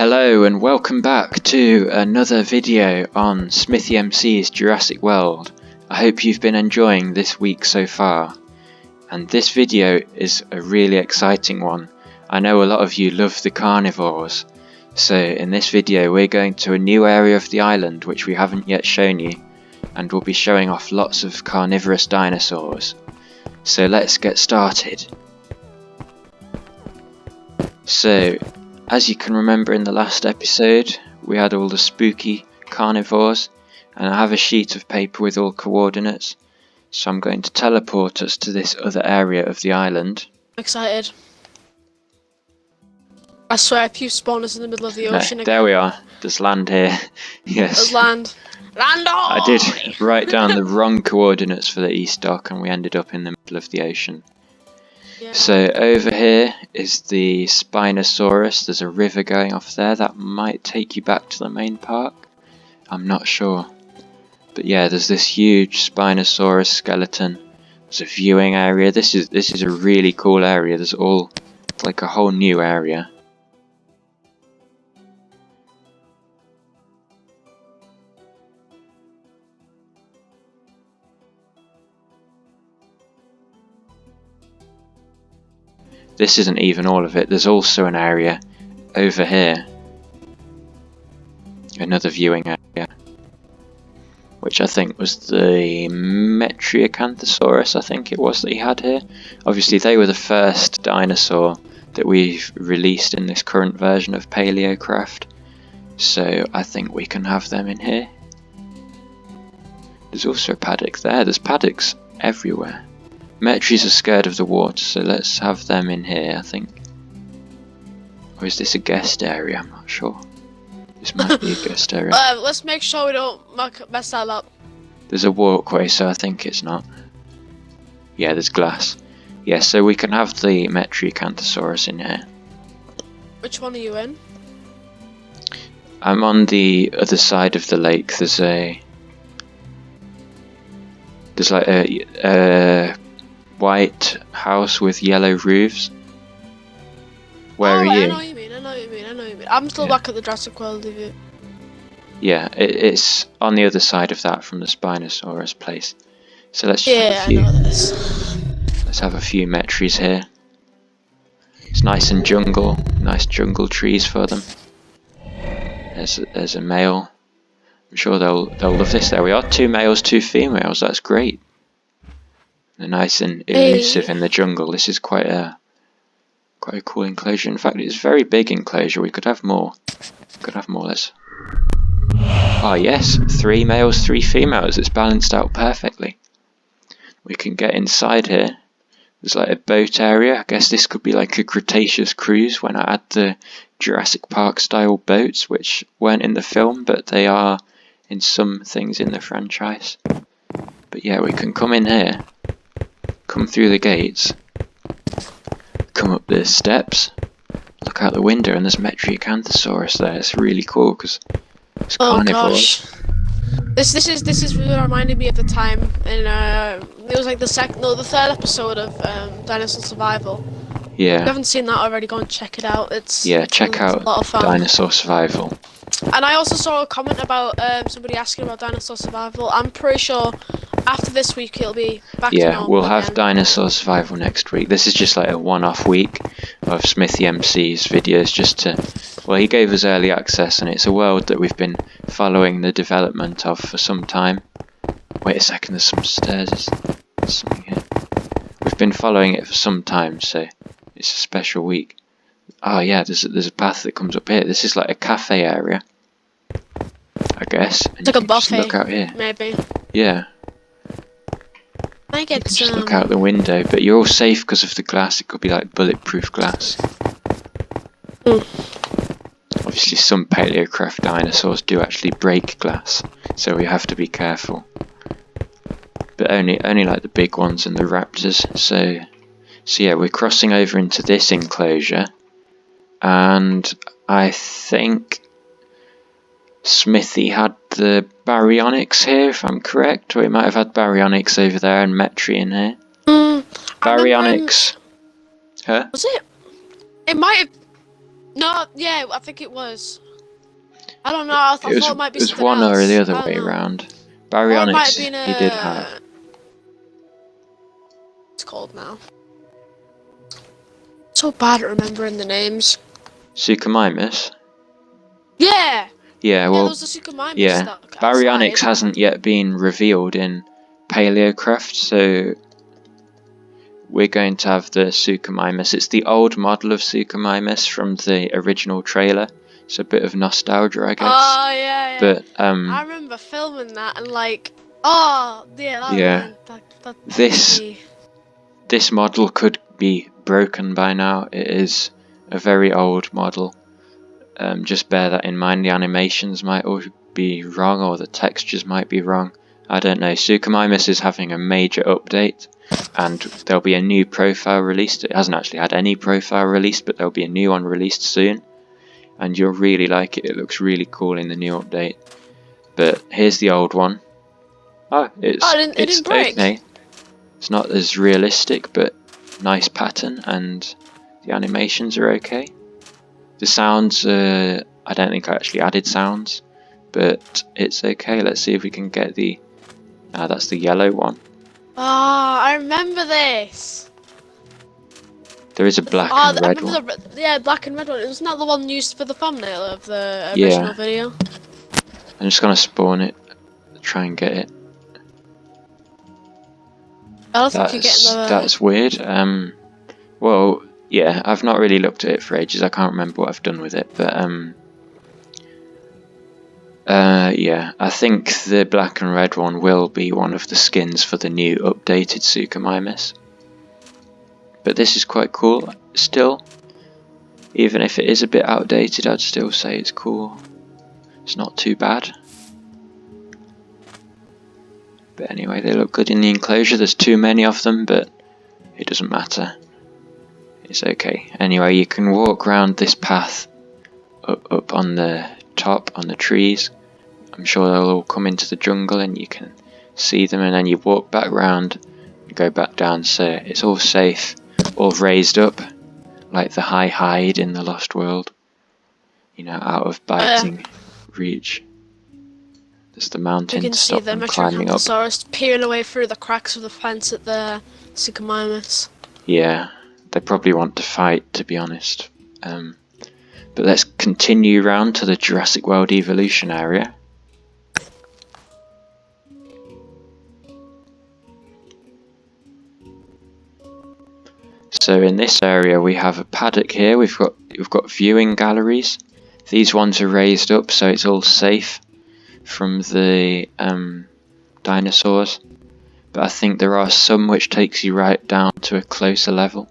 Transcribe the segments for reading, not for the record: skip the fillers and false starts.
Hello and welcome back to another video on Smithy MC's Jurassic World. I hope you've been enjoying this week so far. And this video is a really exciting one. I know a lot of you love the carnivores. So in this video we're going to a new area of the island which we haven't yet shown you. And we'll be showing off lots of carnivorous dinosaurs. So let's get started. So, as you can remember in the last episode, we had all the spooky carnivores, and I have a sheet of paper with all coordinates, so I'm going to teleport us to this other area of the island. Excited. I swear if you spawn us in the middle of the ocean again. There we are, there's land here. Yes. There's land. Land on! I did write down the wrong coordinates for the East Dock and we ended up in the middle of the ocean. Yeah. So over here is the Spinosaurus. There's a river going off there that might take you back to the main park. I'm not sure. But yeah, there's this huge Spinosaurus skeleton. There's a viewing area. This is a really cool area. There's like a whole new area. This isn't even all of it, there's also an area over here. Another viewing area. Which I think was the Ceratosaurus, I think it was, that he had here. Obviously they were the first dinosaur that we've released in this current version of Paleocraft. So I think we can have them in here. There's also a paddock there, there's paddocks everywhere. Metries are scared of the water, so let's have them in here, I think. Or is this a guest area? I'm not sure. This might be a guest area. Let's make sure we don't mess that up. There's a walkway, so I think it's not. Yeah, there's glass. Yeah, so we can have the Ceratosaurus in here. Which one are you in? I'm on the other side of the lake. There's like a white house with yellow roofs. Where are you? I know what you mean. I'm still back at the Jurassic World Evolution. Yeah, it's on the other side of that from the Spinosaurus place. So let's I know this. Let's have a few metries here. It's nice and nice jungle trees for them. There's a male. I'm sure they'll love this. There we are, 2 males, 2 females. That's great. They're nice and elusive in the jungle. This is quite a cool enclosure. In fact, it's a very big enclosure. We could have more. Let's. Oh yes, 3 males, 3 females. It's balanced out perfectly. We can get inside here. There's like a boat area. I guess this could be like a Cretaceous cruise when I add the Jurassic Park style boats, which weren't in the film, but they are in some things in the franchise. But yeah, we can come in here. Come through the gates, come up the steps, look out the window, and there's Ceratosaurus there. It's really cool because it's carnivores. This is really reminding me of the time in it was like the third episode of Dinosaur Survival. Yeah. If you haven't seen that already, go and check it out. Check out a lot of fun. Dinosaur Survival. And I also saw a comment about somebody asking about Dinosaur Survival. I'm pretty sure after this week it'll be back to normal. Yeah, we'll have Dinosaur Survival next week. This is just like a one-off week of Smithy MC's videos just to... Well, he gave us early access and it's a world that we've been following the development of for some time. Wait a second, there's some stairs. There's something here. We've been following it for some time, so it's a special week. Oh yeah, there's a path that comes up here. This is like a cafe area, I guess. And it's like a buffet. Look out here. Maybe. Yeah. I get just look out the window, but you're all safe because of the glass. It could be like bulletproof glass. Obviously, some Paleocraft dinosaurs do actually break glass, so we have to be careful. But only like the big ones and the raptors. So yeah, we're crossing over into this enclosure. And I think Smithy had the baryonyx here, if I'm correct, or he might have had baryonyx over there and metry in here. Baryonyx. Huh? Was it? It might have. No, yeah, I think it was. I don't know. I thought it might be It was something one or else. the I other don't way know. around. Or it might have Baryonyx been he did have. It's called now. So bad at remembering the names. Suchomimus? Yeah! Yeah, Yeah, there well, was a Suchomimus yeah. stuck Baryonyx outside. hasn't yet been revealed in Paleocraft, so we're going to have the Suchomimus. It's the old model of Suchomimus from the original trailer. It's a bit of nostalgia, I guess. Oh, yeah, yeah. But, I remember filming that and like, oh, yeah, that yeah. that makes me... This model could be broken by now. It is a very old model. Just bear that in mind. The animations might all be wrong, or the textures might be wrong. I don't know. Suchomimus is having a major update, and there'll be a new profile released. It hasn't actually had any profile released, but there'll be a new one released soon, and you'll really like it. It looks really cool in the new update. But here's the old one. Oh, it didn't break. okay. It's not as realistic, but nice pattern, and the animations are okay. The sounds, I don't think I actually added sounds, but it's okay. Let's see if we can get the... that's the yellow one. Oh, I remember this. There is a black and red one. Yeah, black and red one. Wasn't that the one used for the thumbnail of the original Yeah. video? I'm just going to spawn it, try and get it. I don't think you're getting the... That's weird. Well, yeah, I've not really looked at it for ages. I can't remember what I've done with it, but yeah, I think the black and red one will be one of the skins for the new updated Suchomimus. But this is quite cool still. Even if it is a bit outdated, I'd still say it's cool. It's not too bad. But anyway, they look good in the enclosure. There's too many of them, but it doesn't matter. It's okay. Anyway, you can walk around this path up on the top, on the trees. I'm sure they'll all come into the jungle and you can see them, and then you walk back round and go back down, so it's all safe, all raised up, like the high hide in the Lost World. You know, out of biting reach. There's the mountain to stop them climbing up. Ceratosaurus peering away through the cracks of the fence at the Suchomimus. Yeah, they probably want to fight, to be honest. But let's continue round to the Jurassic World Evolution area. So in this area we have a paddock here. We've got viewing galleries. These ones are raised up, so it's all safe from the dinosaurs. But I think there are some which takes you right down to a closer level.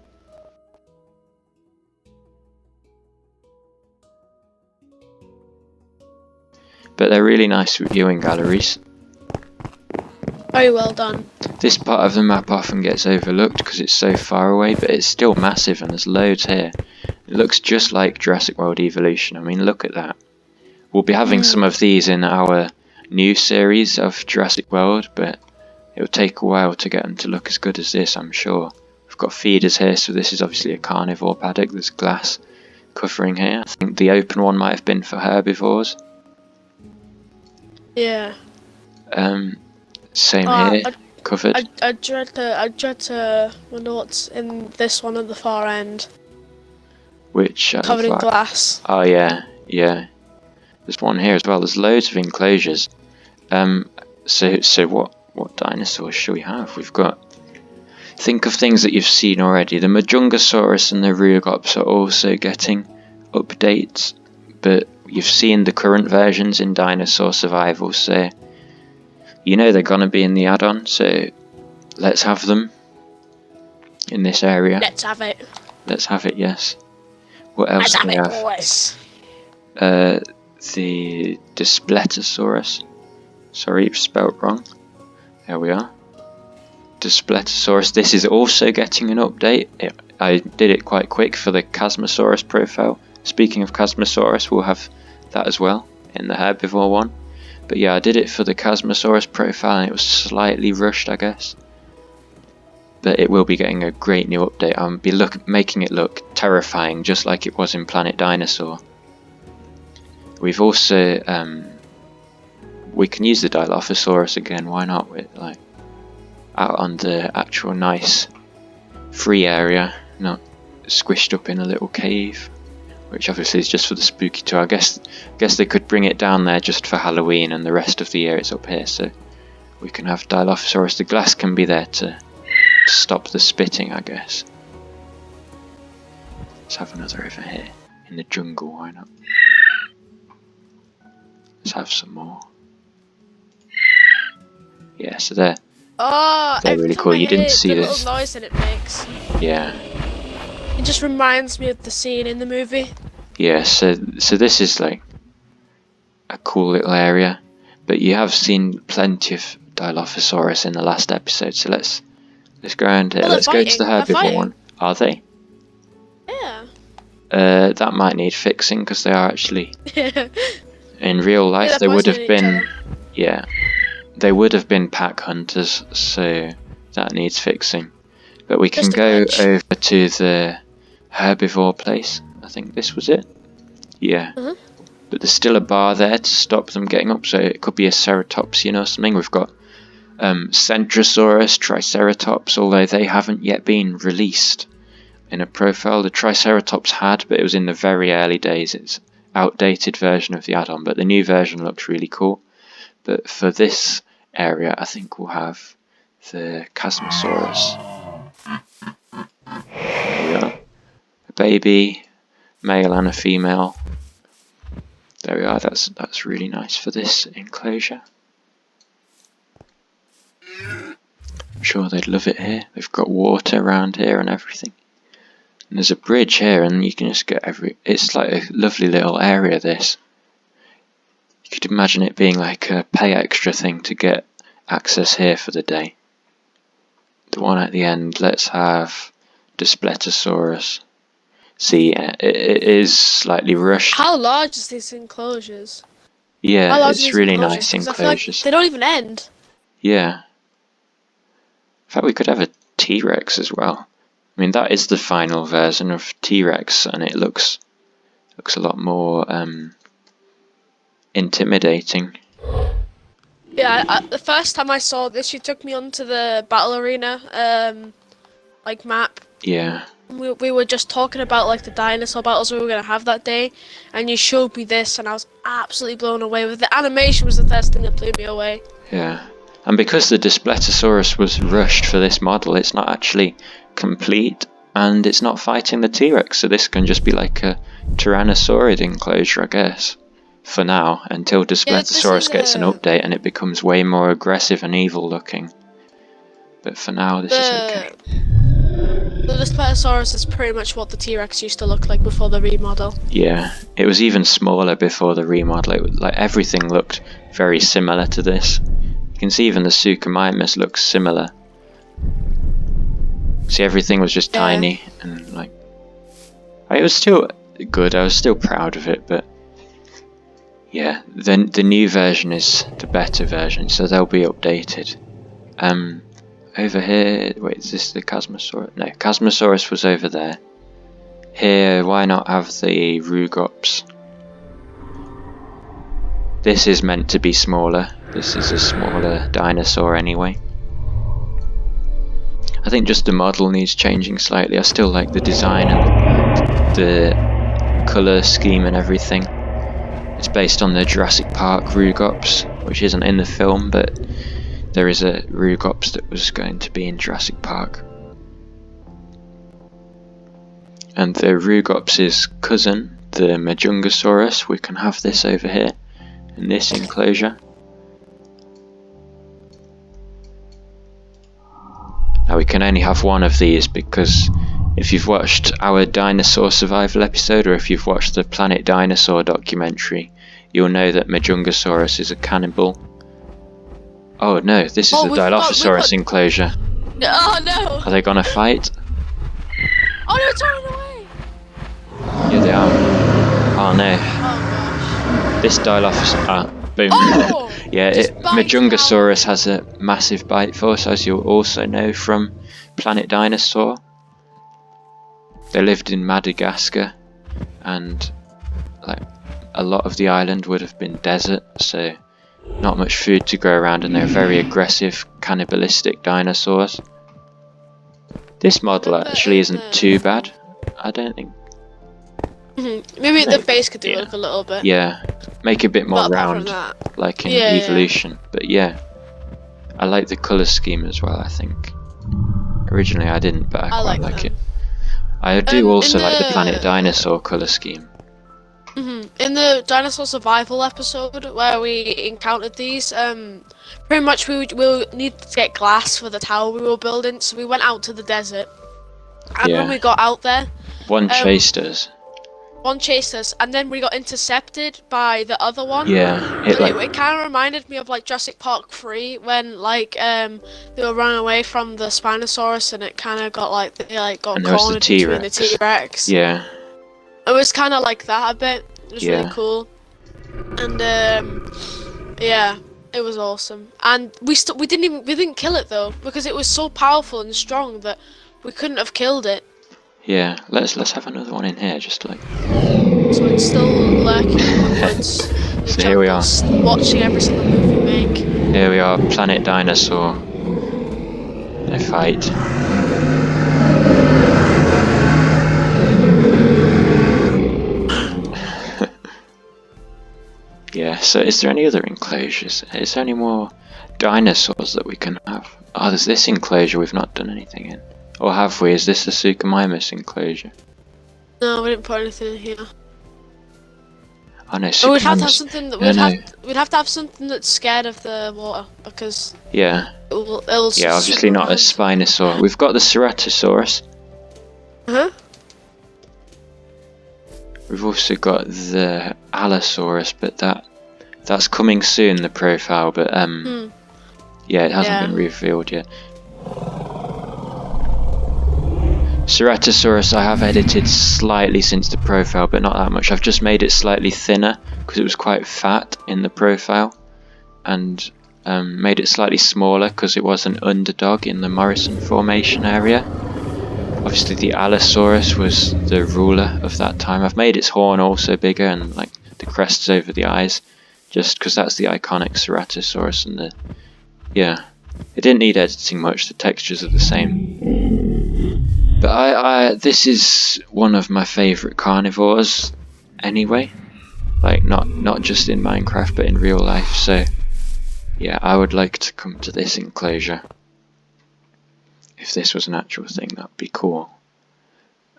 But they're really nice viewing galleries. Very well done. This part of the map often gets overlooked because it's so far away, but it's still massive and there's loads here. It looks just like Jurassic World Evolution. I mean, look at that. We'll be having some of these in our new series of Jurassic World, but it'll take a while to get them to look as good as this, I'm sure. We've got feeders here, so this is obviously a carnivore paddock. There's glass covering here. I think the open one might have been for herbivores. Yeah. Same here, covered. I dread to wonder what's in this one at the far end. Which covered in glass. Oh yeah, yeah. There's one here as well. There's loads of enclosures. So what dinosaurs should we have? We've got. Think of things that you've seen already. The Majungasaurus and the Rugops are also getting updates, but you've seen the current versions in Dinosaur Survival, so you know they're gonna be in the add-on. So let's have them in this area. Let's have it. Let's have it. Yes. What else do we have? Boys. The Daspletosaurus. Sorry, spelt wrong. There we are. Daspletosaurus. This is also getting an update. I did it quite quick for the Chasmosaurus profile. Speaking of Chasmosaurus, we'll have that as well in the herbivore one. But yeah, I did it for the Chasmosaurus profile and it was slightly rushed, I guess. but it will be getting a great new update. I'll be making it look terrifying, just like it was in Planet Dinosaur. We've also we can use the Dilophosaurus again. Why not? With like out on the actual nice free area, not squished up in a little cave, which obviously is just for the spooky tour. I guess they could bring it down there just for Halloween, and the rest of the year it's up here, so we can have Dilophosaurus. The glass can be there to stop the spitting, I guess. Let's have another over here in the jungle. Why not? Let's have some more. Yeah, so they're really cool. You didn't see this. The little noise that it makes. Yeah. It just reminds me of the scene in the movie. Yeah, so this is like a cool little area, but you have seen plenty of Dilophosaurus in the last episode, so let's go around here. Let's go to the herbivore one. Are they? Yeah. That might need fixing because they are actually in real life they would have been they would have been pack hunters, so that needs fixing. But we can go over to the herbivore place. I think this was it. Yeah. But there's still a bar there to stop them getting up, so it could be a Ceratopsian or something. We've got Centrosaurus, Triceratops, although they haven't yet been released in a profile. The Triceratops had, but it was in the very early days. It's outdated version of the add-on, but the new version looks really cool. But for this area, I think we'll have the Chasmosaurus. There we are. A baby, male and a female. There we are. That's really nice for this enclosure. I'm sure they'd love it here. They've got water around here and everything. And there's a bridge here, and you can just get it's like a lovely little area, this. You could imagine it being like a pay extra thing to get access here for the day. The one at the end, let's have Daspletosaurus. See, it is slightly rushed. How large is these enclosures? Yeah, it's really nice enclosures. Like they don't even end. Yeah. In fact, we could have a T-Rex as well. I mean, that is the final version of T-Rex, and it looks a lot more intimidating. Yeah, the first time I saw this, you took me onto the battle arena, like map. Yeah. We were just talking about like the dinosaur battles we were gonna have that day, and you showed me this, and I was absolutely blown away with the animation. Was the first thing that blew me away. Yeah. And because the Daspletosaurus was rushed for this model, it's not actually complete, and it's not fighting the T-Rex, so this can just be like a Tyrannosaurid enclosure, I guess, for now, until Daspletosaurus gets an update and it becomes way more aggressive and evil looking. But for now, this is okay. The Daspletosaurus is pretty much what the T-Rex used to look like before the remodel. Yeah, it was even smaller before the remodel. Like everything looked very similar to this. You can see even the Suchomimus looks similar. See, everything was just tiny, and like it was still good. I was still proud of it, but yeah, the new version is the better version, so they'll be updated. Over here, wait, is this the Chasmosaurus? No, Chasmosaurus was over there. Here, why not have the Rugops? This is meant to be smaller. This is a smaller dinosaur anyway. I think just the model needs changing slightly. I still like the design and the colour scheme and everything. It's based on the Jurassic Park Rugops, which isn't in the film, but there is a Rugops that was going to be in Jurassic Park. And the Rugops' cousin, the Majungasaurus, we can have this over here, in this enclosure. Now we can only have one of these because if you've watched our dinosaur survival episode, or if you've watched the Planet Dinosaur documentary, you'll know that Majungasaurus is a cannibal. Oh no, this is the Dilophosaurus enclosure. Oh no! Are they gonna fight? Oh no, it's running away! Yeah, they are. Oh no. Oh gosh. This Dilophosaurus. Boom. Oh, yeah, Majungasaurus has a massive bite force, as you'll also know from planet dinosaur. They lived in Madagascar, and like a lot of the island would have been desert, so not much food to go around, and they're very aggressive, cannibalistic dinosaurs. This model actually isn't too bad, I don't think. Maybe the face could do look a little bit. Yeah, make it a bit more round, like in Evolution. But yeah, I like the colour scheme as well, I think. Originally I didn't, but I quite like it. I do also like the Planet Dinosaur colour scheme. In the dinosaur survival episode where we encountered these, pretty much we needed to get glass for the tower we were building, so we went out to the desert. And when we got out there, one chased us. One chased us, and then we got intercepted by the other one. Yeah, it kind of reminded me of like Jurassic Park 3 when like they were running away from the Spinosaurus, and it kind of got like got cornered between the T-Rex. Yeah. It was kind of like that a bit. It was really cool, and yeah, it was awesome. And we didn't kill it though, because it was so powerful and strong that we couldn't have killed it. Yeah, let's have another one in here, just like. So it's still lurking in the woods. So here we are, watching every single move we make. Here we are, Planet Dinosaur. They fight. Yeah, so is there any other enclosures? Is there any more dinosaurs that we can have? Oh, there's this enclosure we've not done anything in. Or have we? Is this the Suchomimus enclosure? No, we didn't put anything in here. Oh no, But we'd have to have something that we'd have to have something that's scared of the water, because it'll obviously not a Spinosaur. We've got the Ceratosaurus. We've also got the Allosaurus, but that's coming soon, the profile, but yeah, it hasn't been revealed yet. Ceratosaurus I have edited slightly since the profile, but not that much. I've just made it slightly thinner because it was quite fat in the profile, and made it slightly smaller because it was an underdog in the Morrison Formation area. Obviously the Allosaurus was the ruler of that time. I've made its horn also bigger, and like the crests over the eyes, just because that's the iconic Ceratosaurus, and it didn't need editing much, the textures are the same. But this is one of my favourite carnivores anyway, like not just in Minecraft but in real life, so yeah, I would like to come to this enclosure. If this was an actual thing, that'd be cool.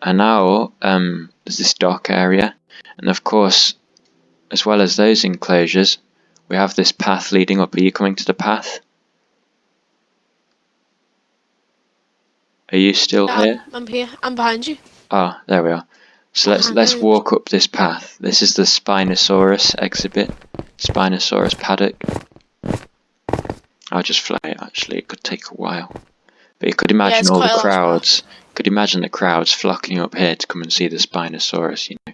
And now there's this dock area, and of course, as well as those enclosures, we have this path leading up. Are you coming to the path? Are you still here? I'm here. I'm behind you. Oh, there we are. So let's walk up this path. This is the Spinosaurus exhibit. Spinosaurus Paddock. I'll just fly it actually, it could take a while. But you could imagine all the crowds. Could imagine the crowds flocking up here to come and see the Spinosaurus, you know.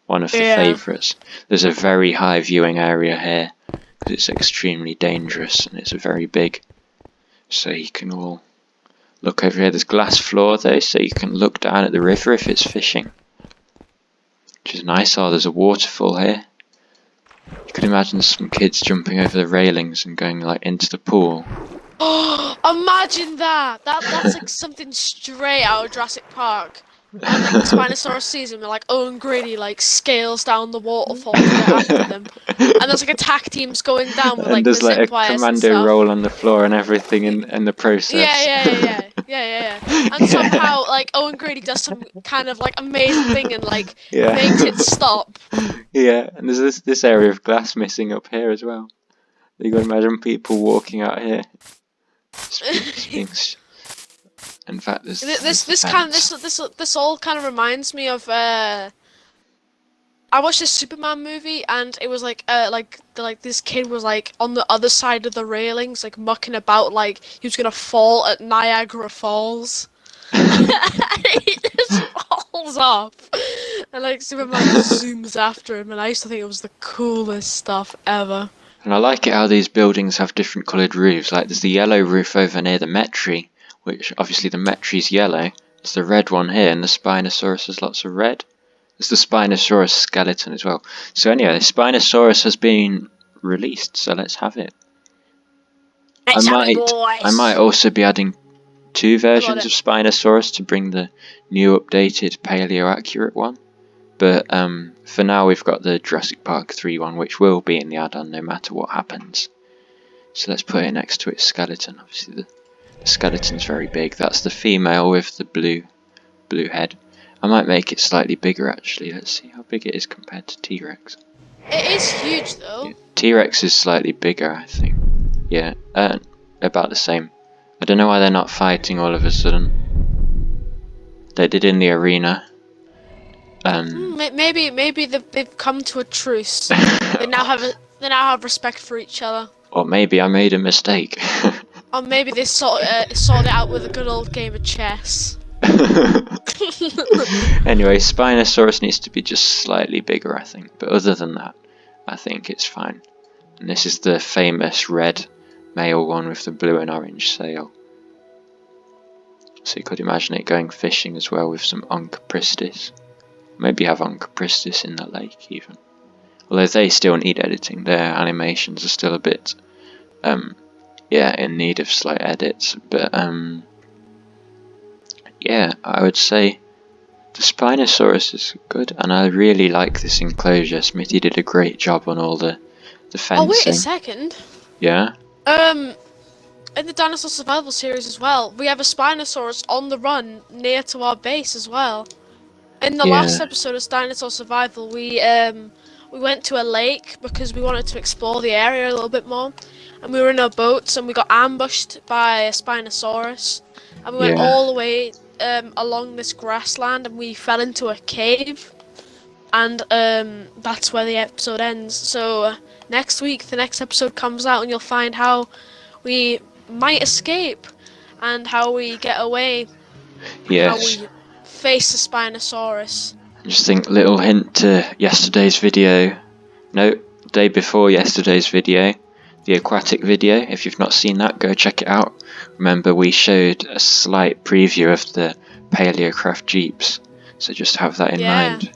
One of the favourites. There's a very high viewing area here, because it's extremely dangerous and it's very big. So you can all look over here. There's glass floor though, so you can look down at the river if it's fishing, which is nice. Oh, there's a waterfall here. You could imagine some kids jumping over the railings and going like into the pool. Oh, imagine that! That's like something straight out of Jurassic Park. And like the Spinosaurus sees him, and like Owen Grady like scales down the waterfall to get after them. And there's like attack teams going down with like and there's the like zip a wires commando roll on the floor and everything in the process. Yeah. And somehow like Owen Grady does some kind of like amazing thing and like makes it stop. Yeah, and there's this area of glass missing up here as well. You can imagine people walking out here. In fact, this all kind of reminds me of I watched this Superman movie, and it was like this kid was like on the other side of the railings, like mucking about, like he was gonna fall at Niagara Falls. And he just falls off, and like Superman zooms after him, and I used to think it was the coolest stuff ever. And I like it how these buildings have different coloured roofs. Like there's the yellow roof over near the Metri which obviously the Metri's yellow. There's the red one here, and the Spinosaurus has lots of red. There's the Spinosaurus skeleton as well. So anyway, the Spinosaurus has been released, so let's have it. Let's have it, boys. I might also be adding 2 versions of Spinosaurus to bring the new updated paleo accurate one. But for now we've got the Jurassic Park 3 one, which will be in the add-on no matter what happens. So let's put it next to its skeleton. Obviously the skeleton's very big. That's the female with the blue head. I might make it slightly bigger actually. Let's see how big it is compared to T-Rex. It is huge though. Yeah, T-Rex is slightly bigger, I think. Yeah, about the same. I don't know why they're not fighting all of a sudden. They did in the arena. Maybe they've come to a truce. They now have respect for each other. Or maybe I made a mistake. Or maybe they sort it out with a good old game of chess. Anyway, Spinosaurus needs to be just slightly bigger, I think. But other than that, I think it's fine. And this is the famous red male one with the blue and orange sail. So you could imagine it going fishing as well with some Onchopristis. Maybe have Onchopristis in the lake even. Although they still need editing. Their animations are still a bit, yeah, in need of slight edits. But yeah, I would say the Spinosaurus is good, and I really like this enclosure. Smithy did a great job on all the fencing. Oh wait a second. Yeah. In the Dinosaur Survival series as well, we have a Spinosaurus on the run near to our base as well. In the last episode of Dinosaur Survival, we went to a lake because we wanted to explore the area a little bit more, and we were in our boats and we got ambushed by a Spinosaurus, and we went all the way along this grassland and we fell into a cave, and that's where the episode ends. So next week the next episode comes out and you'll find how we might escape and how we get away. Yes. How we face the Spinosaurus. Just think, little hint to yesterday's video. No, day before yesterday's video. The aquatic video. If you've not seen that, go check it out. Remember, we showed a slight preview of the Paleocraft Jeeps. So just have that in mind.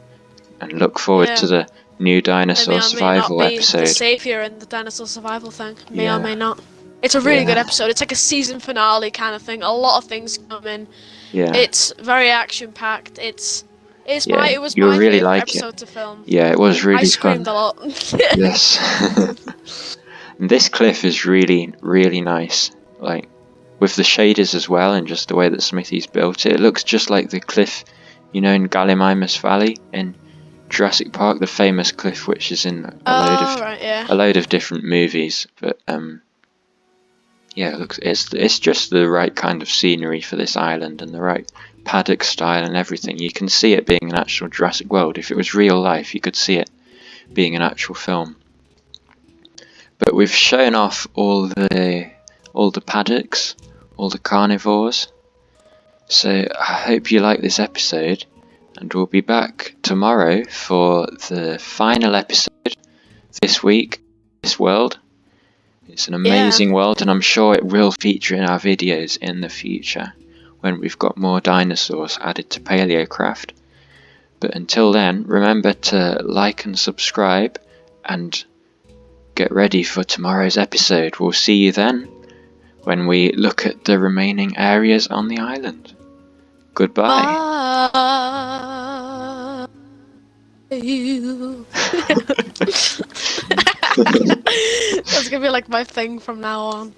And look forward to the new Dinosaur Survival episode. The saviour in the Dinosaur Survival thing. May or may not. It's a really good episode. It's like a season finale kind of thing. A lot of things come in. Yeah. It's very action packed. It was my favorite episode to film. Yeah, it was really fun. I screamed a lot. Yes. And this cliff is really, really nice. Like, with the shaders as well, and just the way that Smithy's built it. It looks just like the cliff, you know, in Gallimimus Valley in Jurassic Park, the famous cliff which is in a load of different movies. But yeah, it looks, it's just the right kind of scenery for this island and the right Paddock style and everything. You can see it being an actual Jurassic World. If it was real life, you could see it being an actual film. But we've shown off all the paddocks, all the carnivores. So I hope you like this episode, and we'll be back tomorrow for the final episode this week, this world. It's an amazing world, and I'm sure it will feature in our videos in the future when we've got more dinosaurs added to Paleocraft. But until then, remember to like and subscribe, and get ready for tomorrow's episode. We'll see you then when we look at the remaining areas on the island. Goodbye. Bye. That's gonna be like my thing from now on.